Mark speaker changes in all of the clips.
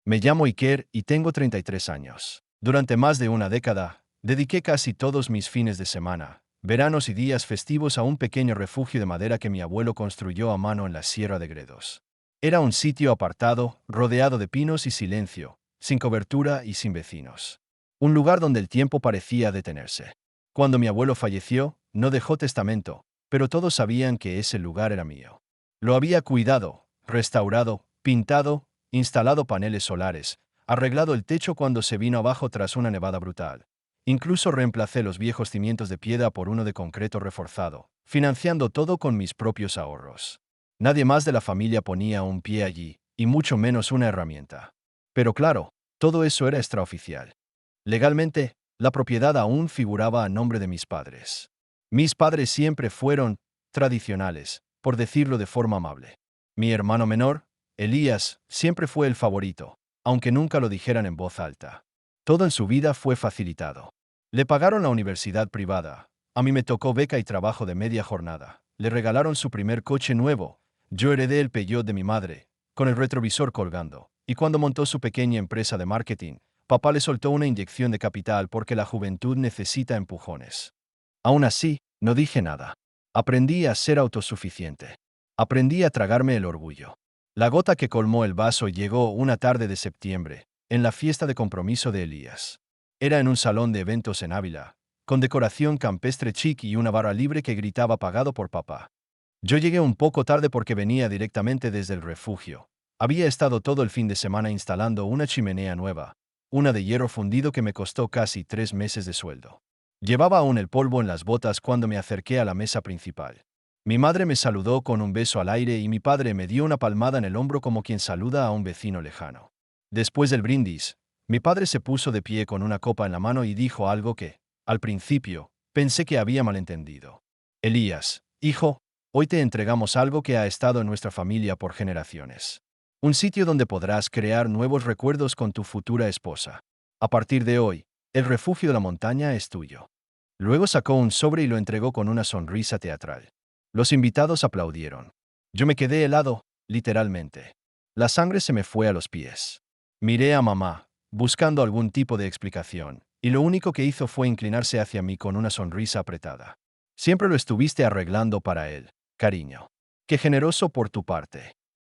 Speaker 1: Me llamo Iker y tengo 33 años. Durante más de una década, dediqué casi todos mis fines de semana, veranos y días festivos a un pequeño refugio de madera que mi abuelo construyó a mano en la Sierra de Gredos. Era un sitio apartado, rodeado de pinos y silencio, sin cobertura y sin vecinos. Un lugar donde el tiempo parecía detenerse. Cuando mi abuelo falleció, no dejó testamento, pero todos sabían que ese lugar era mío. Lo había cuidado, restaurado, pintado, instalado paneles solares, arreglado el techo cuando se vino abajo tras una nevada brutal. Incluso reemplacé los viejos cimientos de piedra por uno de concreto reforzado, financiando todo con mis propios ahorros. Nadie más de la familia ponía un pie allí, y mucho menos una herramienta. Pero claro, todo eso era extraoficial. Legalmente, la propiedad aún figuraba a nombre de mis padres. Mis padres siempre fueron tradicionales, por decirlo de forma amable. Mi hermano menor, Elías, siempre fue el favorito, aunque nunca lo dijeran en voz alta. Todo en su vida fue facilitado. Le pagaron la universidad privada, a mí me tocó beca y trabajo de media jornada. Le regalaron su primer coche nuevo, yo heredé el Peugeot de mi madre, con el retrovisor colgando, y cuando montó su pequeña empresa de marketing, papá le soltó una inyección de capital porque la juventud necesita empujones. Aún así, no dije nada. Aprendí a ser autosuficiente. Aprendí a tragarme el orgullo. La gota que colmó el vaso llegó una tarde de septiembre, en la fiesta de compromiso de Elías. Era en un salón de eventos en Ávila, con decoración campestre chic y una barra libre que gritaba pagado por papá. Yo llegué un poco tarde porque venía directamente desde el refugio. Había estado todo el fin de semana instalando una chimenea nueva, una de hierro fundido que me costó casi 3 meses de sueldo. Llevaba aún el polvo en las botas cuando me acerqué a la mesa principal. Mi madre me saludó con un beso al aire y mi padre me dio una palmada en el hombro como quien saluda a un vecino lejano. Después del brindis, mi padre se puso de pie con una copa en la mano y dijo algo que, al principio, pensé que había malentendido. Elías, hijo, hoy te entregamos algo que ha estado en nuestra familia por generaciones. Un sitio donde podrás crear nuevos recuerdos con tu futura esposa. A partir de hoy, el refugio de la montaña es tuyo. Luego sacó un sobre y lo entregó con una sonrisa teatral. Los invitados aplaudieron. Yo me quedé helado, literalmente. La sangre se me fue a los pies. Miré a mamá, buscando algún tipo de explicación, y lo único que hizo fue inclinarse hacia mí con una sonrisa apretada. Siempre lo estuviste arreglando para él, cariño. Qué generoso por tu parte.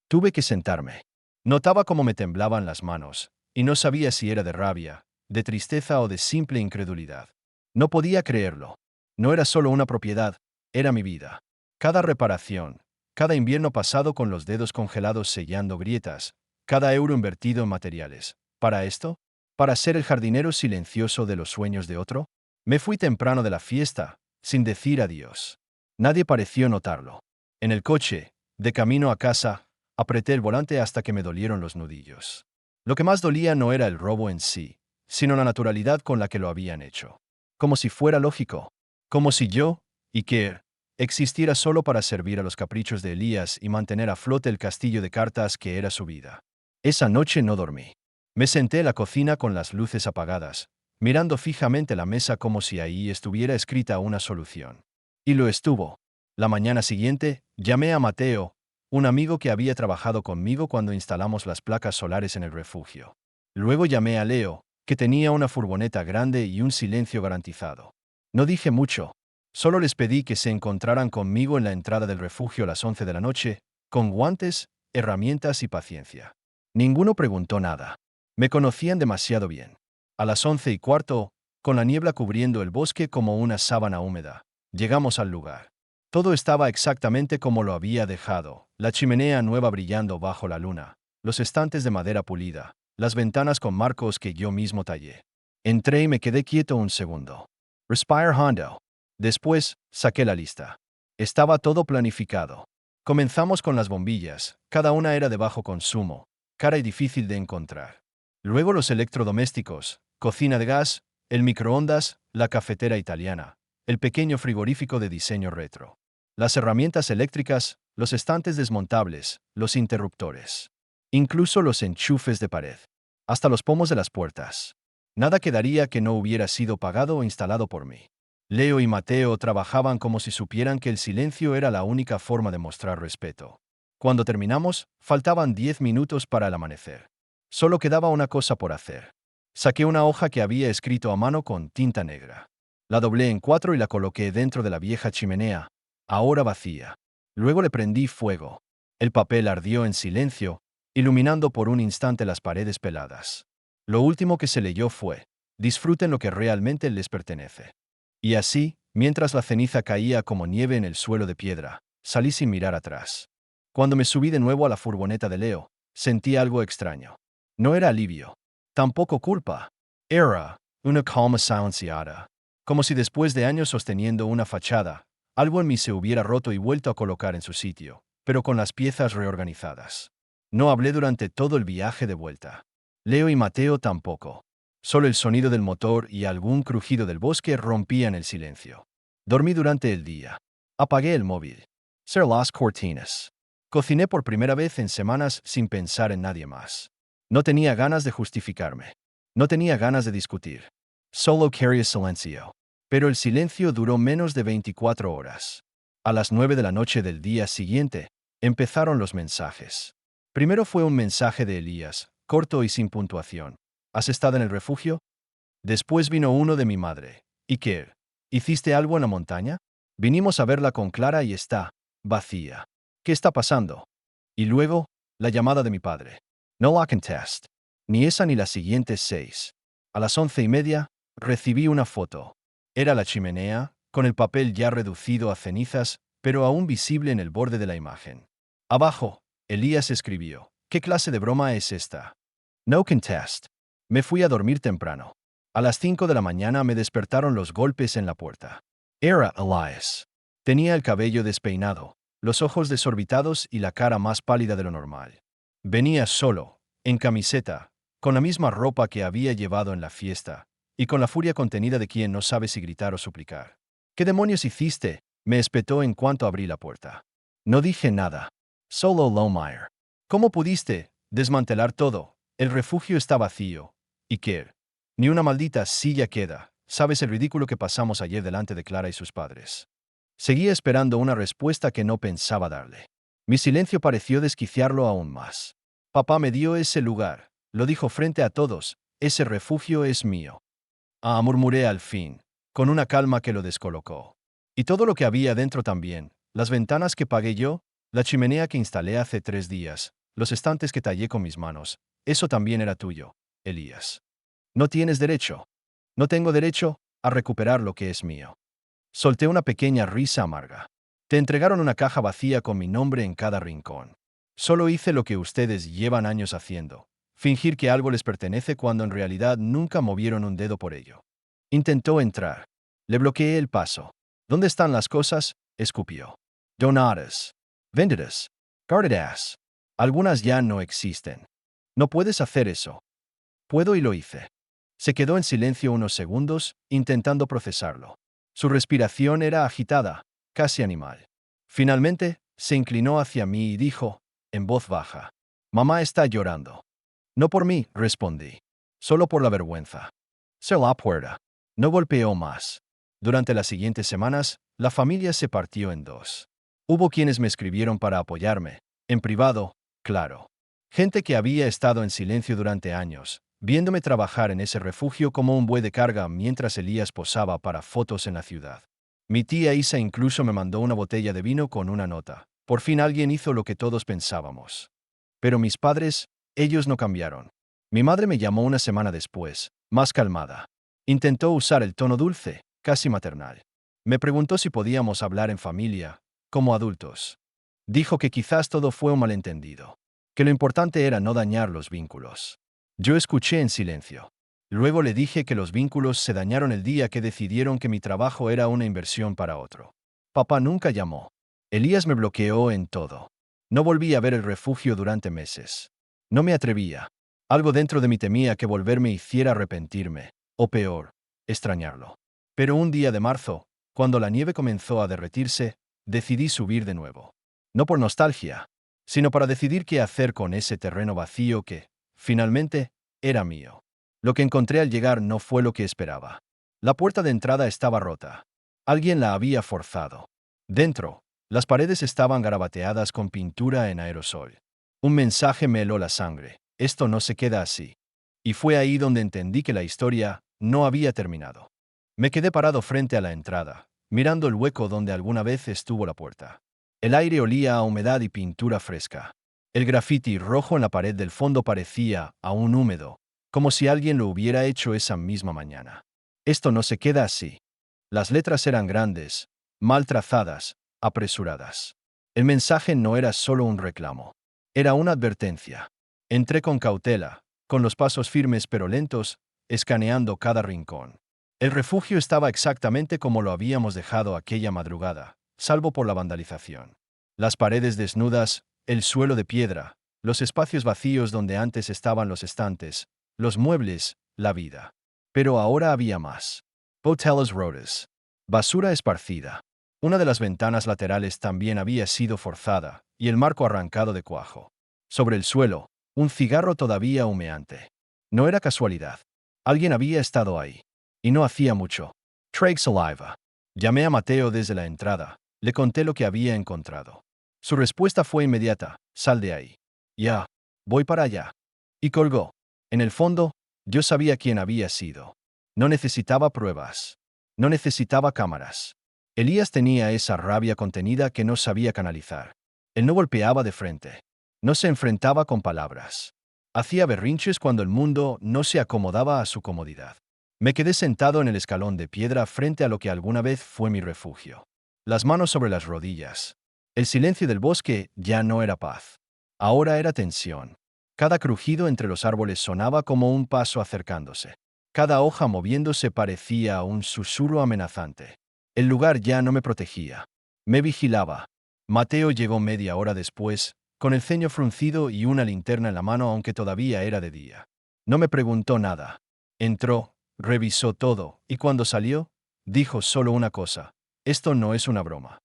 Speaker 1: Tuve que sentarme. Notaba cómo me temblaban las manos, y no sabía si era de rabia, de tristeza o de simple incredulidad. No podía creerlo. No era solo una propiedad, era mi vida. Cada reparación, cada invierno pasado con los dedos congelados sellando grietas, cada euro invertido en materiales. ¿Para esto? ¿Para ser el jardinero silencioso de los sueños de otro? Me fui temprano de la fiesta, sin decir adiós. Nadie pareció notarlo. En el coche, de camino a casa, apreté el volante hasta que me dolieron los nudillos. Lo que más dolía no era el robo en sí, sino la naturalidad con la que lo habían hecho. Como si fuera lógico. Como si yo, Iker, existiera solo para servir a los caprichos de Elías y mantener a flote el castillo de cartas que era su vida. Esa noche no dormí. Me senté en la cocina con las luces apagadas, mirando fijamente la mesa como si ahí estuviera escrita una solución. Y lo estuvo. La mañana siguiente, llamé a Mateo, un amigo que había trabajado conmigo cuando instalamos las placas solares en el refugio. Luego llamé a Leo, que tenía una furgoneta grande y un silencio garantizado. No dije mucho. Solo les pedí que se encontraran conmigo en la entrada del refugio a las 11 de la noche, con guantes, herramientas y paciencia. Ninguno preguntó nada. Me conocían demasiado bien. A las 11:15, con la niebla cubriendo el bosque como una sábana húmeda, llegamos al lugar. Todo estaba exactamente como lo había dejado, la chimenea nueva brillando bajo la luna, los estantes de madera pulida, las ventanas con marcos que yo mismo tallé. Entré y me quedé quieto un segundo. Respire hondo. Después, saqué la lista. Estaba todo planificado. Comenzamos con las bombillas, cada una era de bajo consumo, cara y difícil de encontrar. Luego los electrodomésticos, cocina de gas, el microondas, la cafetera italiana, el pequeño frigorífico de diseño retro. Las herramientas eléctricas, los estantes desmontables, los interruptores. Incluso los enchufes de pared. Hasta los pomos de las puertas. Nada quedaría que no hubiera sido pagado o instalado por mí. Leo y Mateo trabajaban como si supieran que el silencio era la única forma de mostrar respeto. Cuando terminamos, faltaban 10 minutos para el amanecer. Solo quedaba una cosa por hacer. Saqué una hoja que había escrito a mano con tinta negra. La doblé en 4 y la coloqué dentro de la vieja chimenea, ahora vacía. Luego le prendí fuego. El papel ardió en silencio, iluminando por un instante las paredes peladas. Lo último que se leyó fue: disfruten lo que realmente les pertenece. Y así, mientras la ceniza caía como nieve en el suelo de piedra, salí sin mirar atrás. Cuando me subí de nuevo a la furgoneta de Leo, sentí algo extraño. No era alivio. Tampoco culpa. Era una calma silenciada. Como si después de años sosteniendo una fachada, algo en mí se hubiera roto y vuelto a colocar en su sitio, pero con las piezas reorganizadas. No hablé durante todo el viaje de vuelta. Leo y Mateo tampoco. Solo el sonido del motor y algún crujido del bosque rompían el silencio. Dormí durante el día. Apagué el móvil. Cerré las cortinas. Cociné por primera vez en semanas sin pensar en nadie más. No tenía ganas de justificarme. No tenía ganas de discutir. Solo quería silencio. Pero el silencio duró menos de 24 horas. A las 9 de la noche del día siguiente, empezaron los mensajes. Primero fue un mensaje de Elías, corto y sin puntuación. ¿Has estado en el refugio? Después vino uno de mi madre. ¿Y qué? ¿Hiciste algo en la montaña? Vinimos a verla con Clara y está vacía. ¿Qué está pasando? Y luego, la llamada de mi padre. No la contest. Ni esa ni las siguientes 6. A las 11:30, recibí una foto. Era la chimenea, con el papel ya reducido a cenizas, pero aún visible en el borde de la imagen. Abajo, Elías escribió: ¿qué clase de broma es esta? No contest. Me fui a dormir temprano. A las 5 de la mañana me despertaron los golpes en la puerta. Era Elias. Tenía el cabello despeinado, los ojos desorbitados y la cara más pálida de lo normal. Venía solo, en camiseta, con la misma ropa que había llevado en la fiesta, y con la furia contenida de quien no sabe si gritar o suplicar. ¿Qué demonios hiciste? Me espetó en cuanto abrí la puerta. No dije nada. Solo Lowmire. ¿Cómo pudiste desmantelar todo? El refugio está vacío. ¿Y qué? Ni una maldita silla queda. ¿Sabes el ridículo que pasamos ayer delante de Clara y sus padres? Seguía esperando una respuesta que no pensaba darle. Mi silencio pareció desquiciarlo aún más. Papá me dio ese lugar, lo dijo frente a todos, ese refugio es mío. Ah, murmuré al fin, con una calma que lo descolocó. Y todo lo que había dentro también, las ventanas que pagué yo, la chimenea que instalé hace 3 días, los estantes que tallé con mis manos, eso también era tuyo, Elías. No tienes derecho. No tengo derecho a recuperar lo que es mío. Solté una pequeña risa amarga. Te entregaron una caja vacía con mi nombre en cada rincón. Solo hice lo que ustedes llevan años haciendo: fingir que algo les pertenece cuando en realidad nunca movieron un dedo por ello. Intentó entrar. Le bloqueé el paso. ¿Dónde están las cosas? Escupió. Donadas. Vendidas. Guardadas. Algunas ya no existen. No puedes hacer eso. Puedo y lo hice. Se quedó en silencio unos segundos, intentando procesarlo. Su respiración era agitada, casi animal. Finalmente, se inclinó hacia mí y dijo, en voz baja: «Mamá está llorando». «No por mí», respondí. «Solo por la vergüenza». Cerró la puerta. No golpeó más. Durante las siguientes semanas, la familia se partió en dos. Hubo quienes me escribieron para apoyarme, en privado, claro. Gente que había estado en silencio durante años, viéndome trabajar en ese refugio como un buey de carga mientras Elías posaba para fotos en la ciudad. Mi tía Isa incluso me mandó una botella de vino con una nota. Por fin alguien hizo lo que todos pensábamos. Pero mis padres, ellos no cambiaron. Mi madre me llamó una semana después, más calmada. Intentó usar el tono dulce, casi maternal. Me preguntó si podíamos hablar en familia, como adultos. Dijo que quizás todo fue un malentendido, que lo importante era no dañar los vínculos. Yo escuché en silencio. Luego le dije que los vínculos se dañaron el día que decidieron que mi trabajo era una inversión para otro. Papá nunca llamó. Elías me bloqueó en todo. No volví a ver el refugio durante meses. No me atrevía. Algo dentro de mí temía que volverme hiciera arrepentirme, o peor, extrañarlo. Pero un día de marzo, cuando la nieve comenzó a derretirse, decidí subir de nuevo. No por nostalgia, sino para decidir qué hacer con ese terreno vacío que, finalmente, era mío. Lo que encontré al llegar no fue lo que esperaba. La puerta de entrada estaba rota. Alguien la había forzado. Dentro, las paredes estaban garabateadas con pintura en aerosol. Un mensaje me heló la sangre. Esto no se queda así. Y fue ahí donde entendí que la historia no había terminado. Me quedé parado frente a la entrada, mirando el hueco donde alguna vez estuvo la puerta. El aire olía a humedad y pintura fresca. El grafiti rojo en la pared del fondo parecía aún húmedo, como si alguien lo hubiera hecho esa misma mañana. Esto no se queda así. Las letras eran grandes, mal trazadas, apresuradas. El mensaje no era solo un reclamo. Era una advertencia. Entré con cautela, con los pasos firmes pero lentos, escaneando cada rincón. El refugio estaba exactamente como lo habíamos dejado aquella madrugada, salvo por la vandalización. Las paredes desnudas, el suelo de piedra, los espacios vacíos donde antes estaban los estantes, los muebles, la vida. Pero ahora había más. Botellas rotas. Basura esparcida. Una de las ventanas laterales también había sido forzada, y el marco arrancado de cuajo. Sobre el suelo, un cigarro todavía humeante. No era casualidad. Alguien había estado ahí. Y no hacía mucho. Trade saliva. Llamé a Mateo desde la entrada. Le conté lo que había encontrado. Su respuesta fue inmediata. Sal de ahí. Ya. Voy para allá. Y colgó. En el fondo, yo sabía quién había sido. No necesitaba pruebas. No necesitaba cámaras. Elías tenía esa rabia contenida que no sabía canalizar. Él no golpeaba de frente. No se enfrentaba con palabras. Hacía berrinches cuando el mundo no se acomodaba a su comodidad. Me quedé sentado en el escalón de piedra frente a lo que alguna vez fue mi refugio. Las manos sobre las rodillas. El silencio del bosque ya no era paz. Ahora era tensión. Cada crujido entre los árboles sonaba como un paso acercándose. Cada hoja moviéndose parecía un susurro amenazante. El lugar ya no me protegía. Me vigilaba. Mateo llegó media hora después, con el ceño fruncido y una linterna en la mano aunque todavía era de día. No me preguntó nada. Entró, revisó todo, y cuando salió, dijo solo una cosa: esto no es una broma.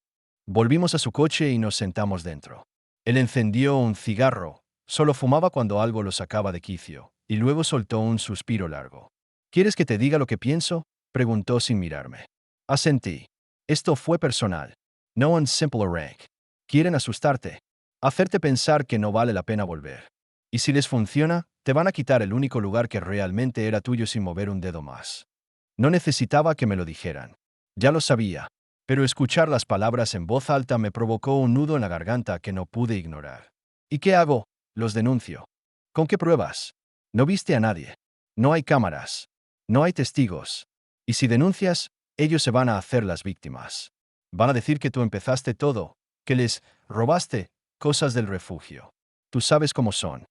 Speaker 1: Volvimos a su coche y nos sentamos dentro. Él encendió un cigarro, solo fumaba cuando algo lo sacaba de quicio, y luego soltó un suspiro largo. ¿Quieres que te diga lo que pienso?, preguntó sin mirarme. Asentí. Esto fue personal. No un simple rank. Quieren asustarte. Hacerte pensar que no vale la pena volver. Y si les funciona, te van a quitar el único lugar que realmente era tuyo sin mover un dedo más. No necesitaba que me lo dijeran. Ya lo sabía. Pero escuchar las palabras en voz alta me provocó un nudo en la garganta que no pude ignorar. ¿Y qué hago? Los denuncio. ¿Con qué pruebas? No viste a nadie. No hay cámaras. No hay testigos. Y si denuncias, ellos se van a hacer las víctimas. Van a decir que tú empezaste todo, que les robaste cosas del refugio. Tú sabes cómo son.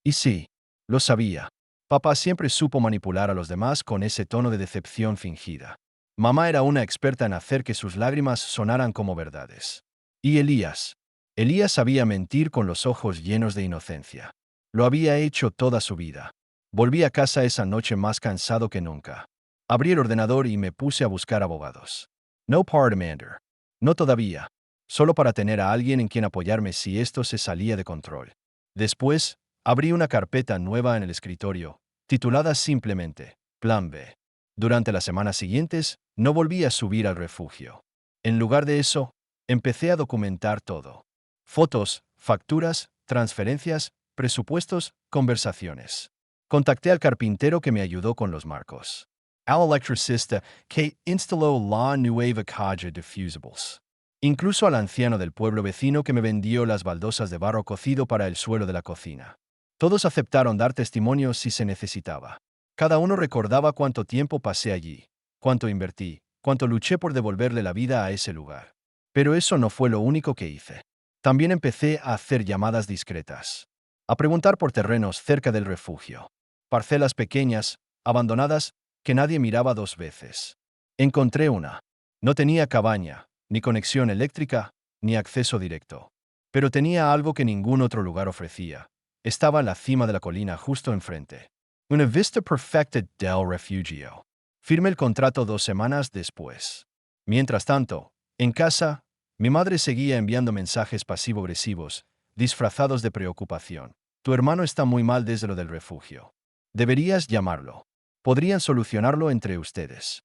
Speaker 1: Y sí, lo sabía. Papá siempre supo manipular a los demás con ese tono de decepción fingida. Mamá era una experta en hacer que sus lágrimas sonaran como verdades. Y Elías. Elías sabía mentir con los ojos llenos de inocencia. Lo había hecho toda su vida. Volví a casa esa noche más cansado que nunca. Abrí el ordenador y me puse a buscar abogados. No para Demander. No todavía. Solo para tener a alguien en quien apoyarme si esto se salía de control. Después, abrí una carpeta nueva en el escritorio, titulada simplemente Plan B. Durante las semanas siguientes, no volví a subir al refugio. En lugar de eso, empecé a documentar todo. Fotos, facturas, transferencias, presupuestos, conversaciones. Contacté al carpintero que me ayudó con los marcos. Al electricista que instaló la nueva caja de fusibles. Incluso al anciano del pueblo vecino que me vendió las baldosas de barro cocido para el suelo de la cocina. Todos aceptaron dar testimonio si se necesitaba. Cada uno recordaba cuánto tiempo pasé allí, cuánto invertí, cuánto luché por devolverle la vida a ese lugar. Pero eso no fue lo único que hice. También empecé a hacer llamadas discretas. A preguntar por terrenos cerca del refugio. Parcelas pequeñas, abandonadas, que nadie miraba dos veces. Encontré una. No tenía cabaña, ni conexión eléctrica, ni acceso directo. Pero tenía algo que ningún otro lugar ofrecía. Estaba en la cima de la colina justo enfrente. Una vista perfecta del refugio. Firmé el contrato 2 semanas después. Mientras tanto, en casa, mi madre seguía enviando mensajes pasivo-agresivos, disfrazados de preocupación. Tu hermano está muy mal desde lo del refugio. Deberías llamarlo. Podrían solucionarlo entre ustedes.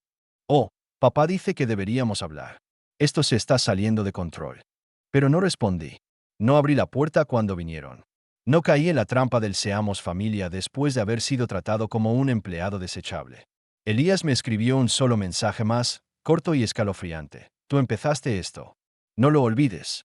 Speaker 1: Oh, papá dice que deberíamos hablar. Esto se está saliendo de control. Pero no respondí. No abrí la puerta cuando vinieron. No caí en la trampa del seamos familia después de haber sido tratado como un empleado desechable. Elías me escribió un solo mensaje más, corto y escalofriante. Tú empezaste esto. No lo olvides.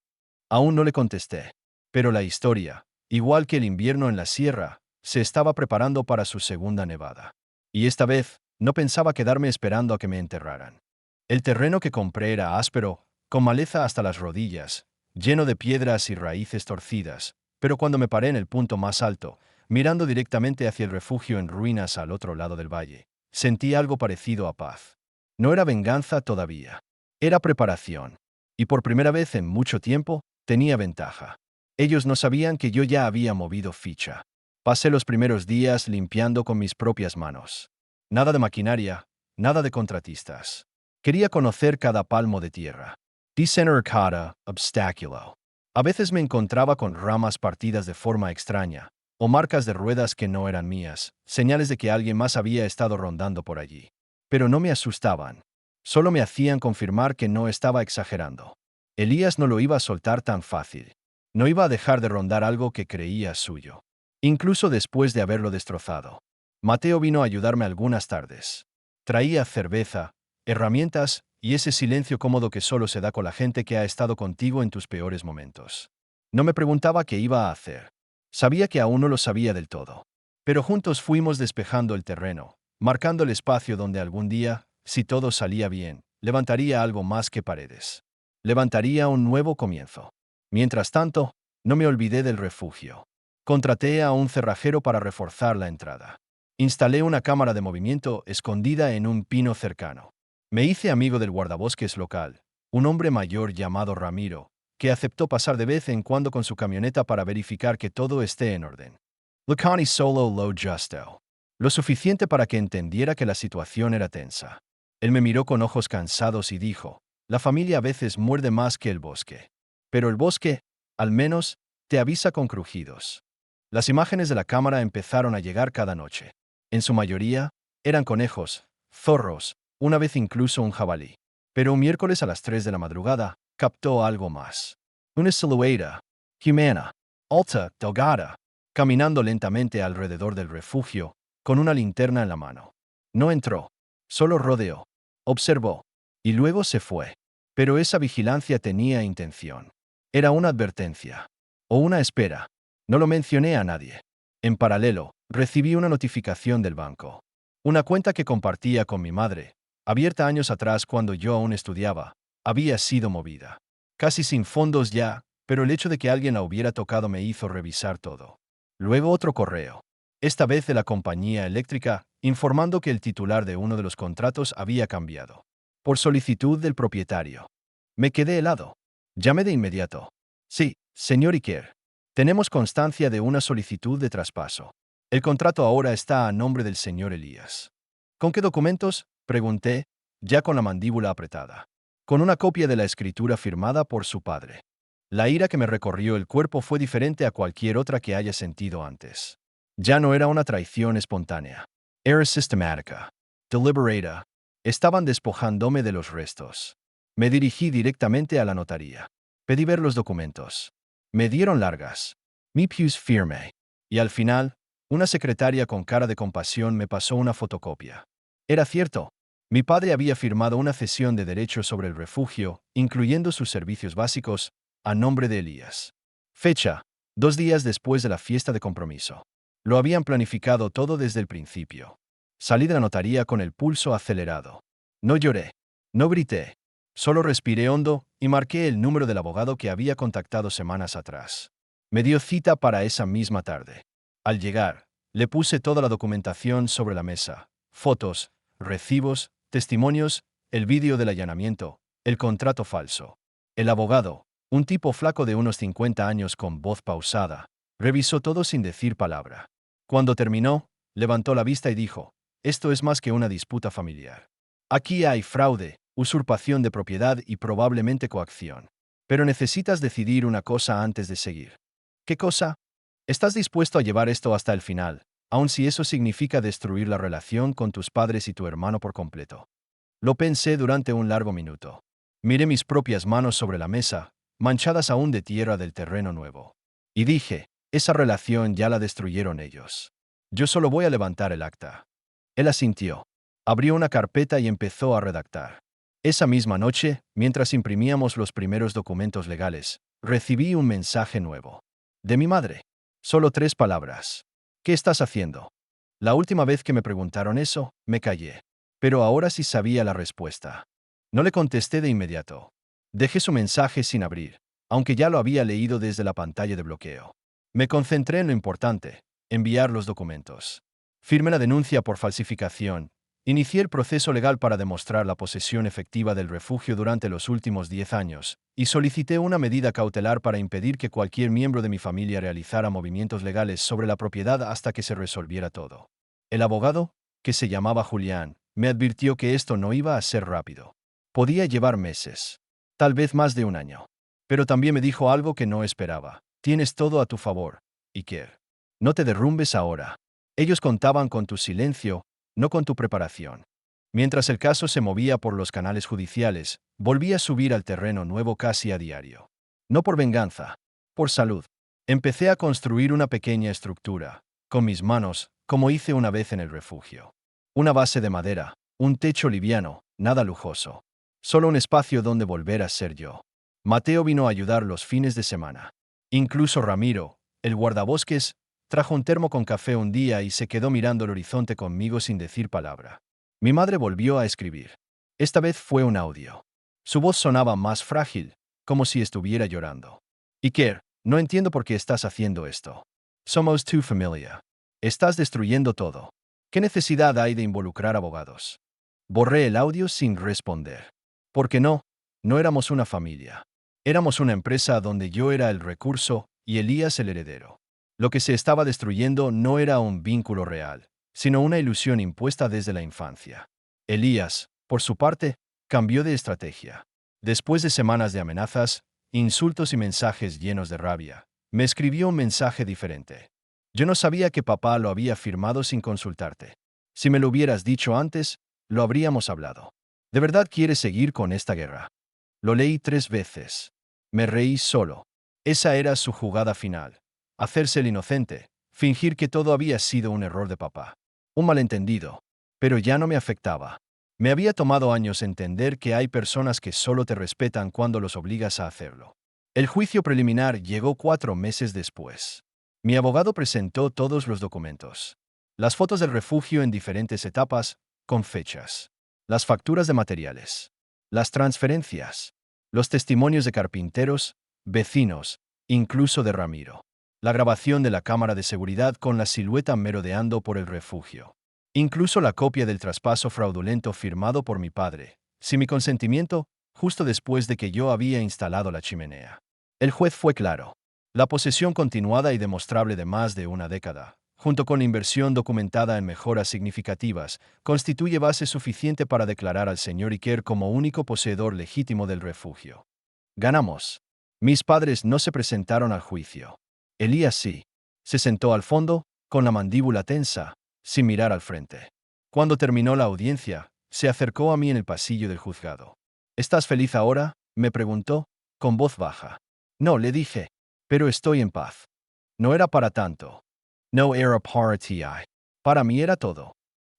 Speaker 1: Aún no le contesté. Pero la historia, igual que el invierno en la sierra, se estaba preparando para su segunda nevada. Y esta vez, no pensaba quedarme esperando a que me enterraran. El terreno que compré era áspero, con maleza hasta las rodillas, lleno de piedras y raíces torcidas, pero cuando me paré en el punto más alto, mirando directamente hacia el refugio en ruinas al otro lado del valle, sentí algo parecido a paz. No era venganza todavía. Era preparación. Y por primera vez en mucho tiempo, tenía ventaja. Ellos no sabían que yo ya había movido ficha. Pasé los primeros días limpiando con mis propias manos. Nada de maquinaria, nada de contratistas. Quería conocer cada palmo de tierra. Disener cada obstáculo. A veces me encontraba con ramas partidas de forma extraña, o marcas de ruedas que no eran mías, señales de que alguien más había estado rondando por allí. Pero no me asustaban. Solo me hacían confirmar que no estaba exagerando. Elías no lo iba a soltar tan fácil. No iba a dejar de rondar algo que creía suyo. Incluso después de haberlo destrozado. Mateo vino a ayudarme algunas tardes. Traía cerveza, herramientas y ese silencio cómodo que solo se da con la gente que ha estado contigo en tus peores momentos. No me preguntaba qué iba a hacer. Sabía que aún no lo sabía del todo. Pero juntos fuimos despejando el terreno, marcando el espacio donde algún día, si todo salía bien, levantaría algo más que paredes. Levantaría un nuevo comienzo. Mientras tanto, no me olvidé del refugio. Contraté a un cerrajero para reforzar la entrada. Instalé una cámara de movimiento escondida en un pino cercano. Me hice amigo del guardabosques local, un hombre mayor llamado Ramiro, que aceptó pasar de vez en cuando con su camioneta para verificar que todo esté en orden. Lucani solo lo justo. Lo suficiente para que entendiera que la situación era tensa. Él me miró con ojos cansados y dijo, la familia a veces muerde más que el bosque. Pero el bosque, al menos, te avisa con crujidos. Las imágenes de la cámara empezaron a llegar cada noche. En su mayoría, eran conejos, zorros, una vez incluso un jabalí. Pero un miércoles a las 3 de la madrugada, captó algo más. Una silueta, humana, alta, delgada, caminando lentamente alrededor del refugio, con una linterna en la mano. No entró, solo rodeó, observó, y luego se fue. Pero esa vigilancia tenía intención. Era una advertencia. O una espera. No lo mencioné a nadie. En paralelo, recibí una notificación del banco. Una cuenta que compartía con mi madre, abierta años atrás cuando yo aún estudiaba, había sido movida. Casi sin fondos ya, pero el hecho de que alguien la hubiera tocado me hizo revisar todo. Luego otro correo. Esta vez de la compañía eléctrica, informando que el titular de uno de los contratos había cambiado. Por solicitud del propietario. Me quedé helado. Llamé de inmediato. Sí, señor Iker. Tenemos constancia de una solicitud de traspaso. El contrato ahora está a nombre del señor Elías. ¿Con qué documentos? Pregunté, ya con la mandíbula apretada. Con una copia de la escritura firmada por su padre. La ira que me recorrió el cuerpo fue diferente a cualquier otra que haya sentido antes. Ya no era una traición espontánea. Era sistemática. Deliberada. Estaban despojándome de los restos. Me dirigí directamente a la notaría. Pedí ver los documentos. Me dieron largas. Mi pius firme. Y al final, una secretaria con cara de compasión me pasó una fotocopia. Era cierto. Mi padre había firmado una cesión de derechos sobre el refugio, incluyendo sus servicios básicos, a nombre de Elías. Fecha: 2 días después de la fiesta de compromiso. Lo habían planificado todo desde el principio. Salí de la notaría con el pulso acelerado. No lloré. No grité. Solo respiré hondo y marqué el número del abogado que había contactado semanas atrás. Me dio cita para esa misma tarde. Al llegar, le puse toda la documentación sobre la mesa: fotos, recibos, testimonios, el vídeo del allanamiento, el contrato falso. El abogado, un tipo flaco de unos 50 años con voz pausada, revisó todo sin decir palabra. Cuando terminó, levantó la vista y dijo, esto es más que una disputa familiar. Aquí hay fraude, usurpación de propiedad y probablemente coacción. Pero necesitas decidir una cosa antes de seguir. ¿Qué cosa? ¿Estás dispuesto a llevar esto hasta el final, aun si eso significa destruir la relación con tus padres y tu hermano por completo? Lo pensé durante un largo minuto. Miré mis propias manos sobre la mesa, manchadas aún de tierra del terreno nuevo. Y dije, Esa relación ya la destruyeron ellos. Yo solo voy a levantar el acta. Él asintió. Abrió una carpeta y empezó a redactar. Esa misma noche, mientras imprimíamos los primeros documentos legales, recibí un mensaje nuevo. De mi madre. Solo 3 palabras. ¿Qué estás haciendo? La última vez que me preguntaron eso, me callé. Pero ahora sí sabía la respuesta. No le contesté de inmediato. Dejé su mensaje sin abrir, aunque ya lo había leído desde la pantalla de bloqueo. Me concentré en lo importante, enviar los documentos. Firmé la denuncia por falsificación. Inicié el proceso legal para demostrar la posesión efectiva del refugio durante los últimos 10 años, y solicité una medida cautelar para impedir que cualquier miembro de mi familia realizara movimientos legales sobre la propiedad hasta que se resolviera todo. El abogado, que se llamaba Julián, me advirtió que esto no iba a ser rápido. Podía llevar meses, tal vez más de un año. Pero también me dijo algo que no esperaba. Tienes todo a tu favor, Iker. No te derrumbes ahora. Ellos contaban con tu silencio, no con tu preparación. Mientras el caso se movía por los canales judiciales, volví a subir al terreno nuevo casi a diario. No por venganza, por salud. Empecé a construir una pequeña estructura, con mis manos, como hice una vez en el refugio. Una base de madera, un techo liviano, nada lujoso. Solo un espacio donde volver a ser yo. Mateo vino a ayudar los fines de semana. Incluso Ramiro, el guardabosques, trajo un termo con café un día y se quedó mirando el horizonte conmigo sin decir palabra. Mi madre volvió a escribir. Esta vez fue un audio. Su voz sonaba más frágil, como si estuviera llorando. Iker, no entiendo por qué estás haciendo esto. Somos tu familia. Estás destruyendo todo. ¿Qué necesidad hay de involucrar abogados? Borré el audio sin responder. Porque no éramos una familia. Éramos una empresa donde yo era el recurso y Elías el heredero. Lo que se estaba destruyendo no era un vínculo real, sino una ilusión impuesta desde la infancia. Elías, por su parte, cambió de estrategia. Después de semanas de amenazas, insultos y mensajes llenos de rabia, me escribió un mensaje diferente. Yo no sabía que papá lo había firmado sin consultarte. Si me lo hubieras dicho antes, lo habríamos hablado. ¿De verdad quieres seguir con esta guerra? Lo leí 3 veces. Me reí solo. Esa era su jugada final. Hacerse el inocente, fingir que todo había sido un error de papá. Un malentendido. Pero ya no me afectaba. Me había tomado años entender que hay personas que solo te respetan cuando los obligas a hacerlo. El juicio preliminar llegó 4 meses después. Mi abogado presentó todos los documentos. Las fotos del refugio en diferentes etapas, con fechas. Las facturas de materiales. Las transferencias. Los testimonios de carpinteros, vecinos, incluso de Ramiro. La grabación de la cámara de seguridad con la silueta merodeando por el refugio. Incluso la copia del traspaso fraudulento firmado por mi padre, sin mi consentimiento, justo después de que yo había instalado la chimenea. El juez fue claro. La posesión continuada y demostrable de más de una década, junto con inversión documentada en mejoras significativas, constituye base suficiente para declarar al señor Iker como único poseedor legítimo del refugio. Ganamos. Mis padres no se presentaron al juicio. Elías sí. Se sentó al fondo, con la mandíbula tensa, sin mirar al frente. Cuando terminó la audiencia, se acercó a mí en el pasillo del juzgado. ¿Estás feliz ahora?, me preguntó, con voz baja. No, le dije. Pero estoy en paz. No era para tanto. No era para ti. Para mí era todo.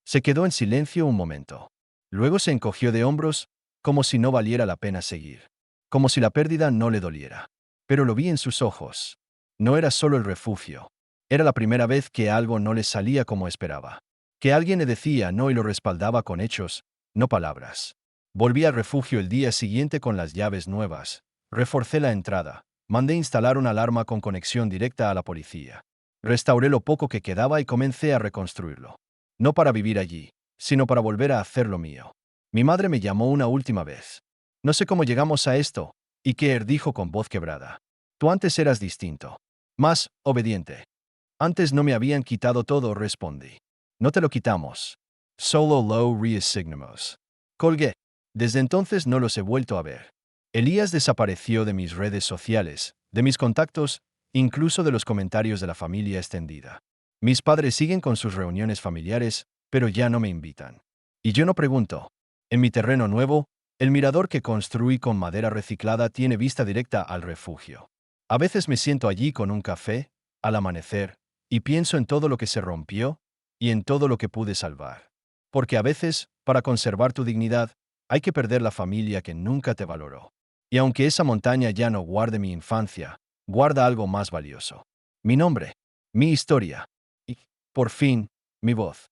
Speaker 1: Se quedó en silencio un momento. Luego se encogió de hombros, como si no valiera la pena seguir. Como si la pérdida no le doliera. Pero lo vi en sus ojos. No era solo el refugio. Era la primera vez que algo no le salía como esperaba. Que alguien le decía no y lo respaldaba con hechos, no palabras. Volví al refugio el día siguiente con las llaves nuevas. Reforcé la entrada. Mandé instalar una alarma con conexión directa a la policía. Restauré lo poco que quedaba y comencé a reconstruirlo. No para vivir allí, sino para volver a hacer lo mío. Mi madre me llamó una última vez. No sé cómo llegamos a esto, Iker dijo con voz quebrada. Tú antes eras distinto. Más obediente. Antes no me habían quitado todo, respondí. No te lo quitamos. Solo lo reasignamos. Colgué. Desde entonces no los he vuelto a ver. Elías desapareció de mis redes sociales, de mis contactos, incluso de los comentarios de la familia extendida. Mis padres siguen con sus reuniones familiares, pero ya no me invitan. Y yo no pregunto. En mi terreno nuevo, el mirador que construí con madera reciclada tiene vista directa al refugio. A veces me siento allí con un café, al amanecer, y pienso en todo lo que se rompió y en todo lo que pude salvar. Porque a veces, para conservar tu dignidad, hay que perder la familia que nunca te valoró. Y aunque esa montaña ya no guarde mi infancia, guarda algo más valioso. Mi nombre, mi historia y, por fin, mi voz.